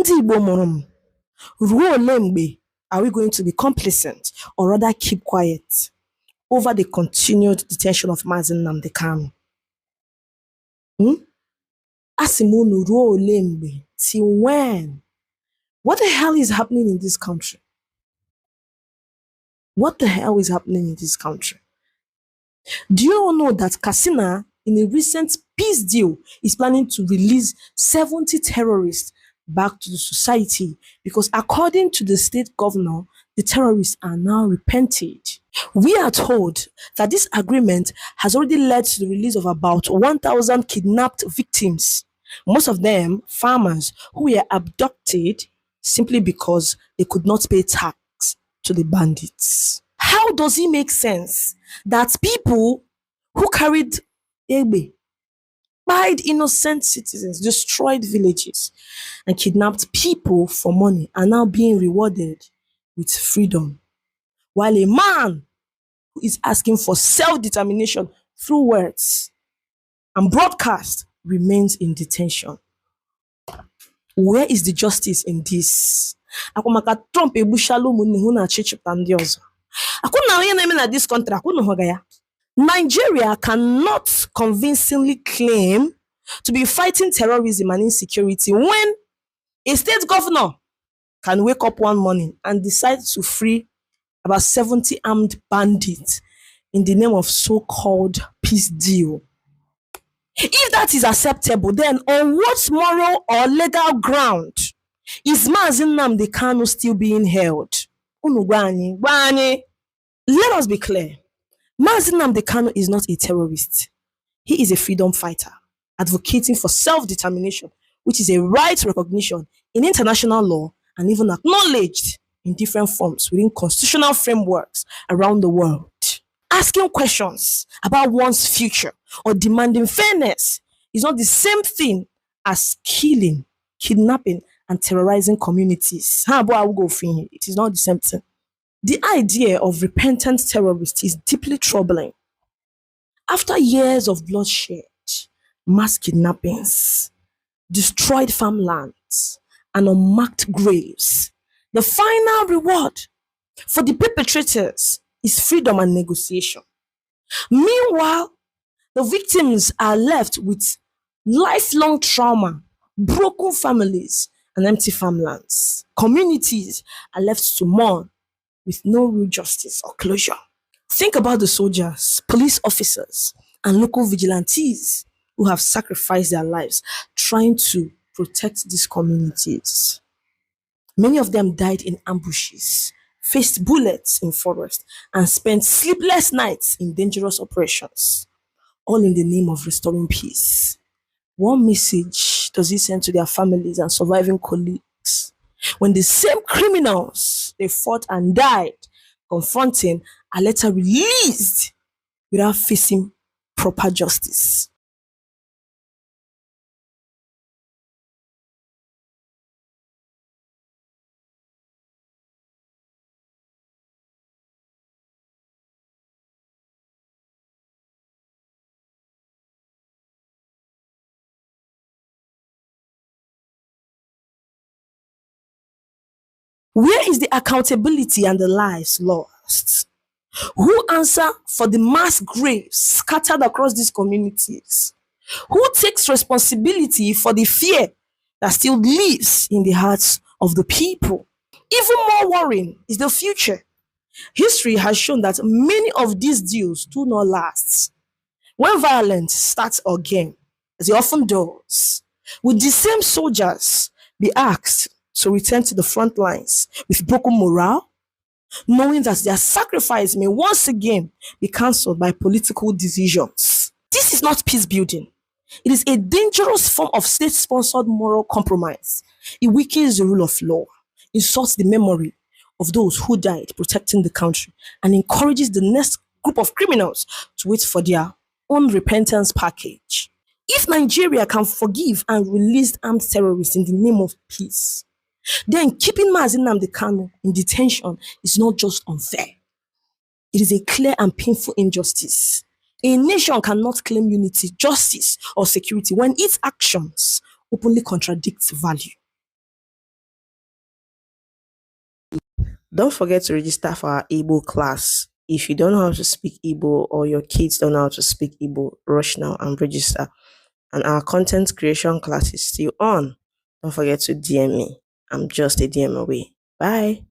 Ndị Igbo mụrụ m, ruo ole mgbe are we going to be complacent or rather keep quiet over the continued detention of Mazi Nnamdi Kanu? Asị m unu ruo ole mgbe? Till when? What the hell is happening in this country? What the hell is happening in this country? Do you all know that Katsina, in a recent peace deal, is planning to release 70 terrorists back to the society because according to the state governor, the terrorists are now repented. We are told that this agreement has already led to the release of about 1,000 kidnapped victims, most of them farmers who were abducted simply because they could not pay tax to the bandits. How does it make sense that people who carried Egbe, spied innocent citizens, destroyed villages, and kidnapped people for money are now being rewarded with freedom, while a man who is asking for self-determination through words and broadcast remains in detention? Where is the justice in this? Akwamaka Trump ebushala ụmụnne hụ na chịchịpụta ndị ọzọ. Akwụna onye na-eme na this country, akwụna hụga ya. Nigeria cannot convincingly claim to be fighting terrorism and insecurity when a state governor can wake up one morning and decide to free about 70 armed bandits in the name of so-called peace deal. If that is acceptable, then on what moral or legal ground is Mazi Nnamdi Kanu still being held? Let us be clear. Mazi Nnamdi Kanu is not a terrorist. He is a freedom fighter, advocating for self-determination, which is a right recognition in international law and even acknowledged in different forms within constitutional frameworks around the world. Asking questions about one's future or demanding fairness is not the same thing as killing, kidnapping, and terrorizing communities. It is not the same thing. The idea of repentant terrorists is deeply troubling. After years of bloodshed, mass kidnappings, destroyed farmlands, and unmarked graves, the final reward for the perpetrators is freedom and negotiation. Meanwhile, the victims are left with lifelong trauma, broken families, and empty farmlands. Communities are left to mourn with no real justice or closure. Think about the soldiers, police officers, and local vigilantes who have sacrificed their lives trying to protect these communities. Many of them died in ambushes, faced bullets in forests, and spent sleepless nights in dangerous operations, all in the name of restoring peace. What message does it send to their families and surviving colleagues when the same criminals they fought and died confronting are later released without facing proper justice? Where is the accountability and the lives lost? Who answer for the mass graves scattered across these communities? Who takes responsibility for the fear that still lives in the hearts of the people? Even more worrying is the future. History has shown that many of these deals do not last. When violence starts again, as it often does, will the same soldiers be asked to return to the front lines with broken morale, knowing that their sacrifice may once again be cancelled by political decisions? This is not peace building. It is a dangerous form of state-sponsored moral compromise. It weakens the rule of law, insults the memory of those who died protecting the country, and encourages the next group of criminals to wait for their own repentance package. If Nigeria can forgive and release armed terrorists in the name of peace, then keeping Mazi Nnamdi Kanu in detention is not just unfair. It is a clear and painful injustice. A nation cannot claim unity, justice, or security when its actions openly contradict value. Don't forget to register for our Igbo class. If you don't know how to speak Igbo or your kids don't know how to speak Igbo, rush now and register. And our content creation class is still on. Don't forget to DM me. I'm just a DM away. Bye.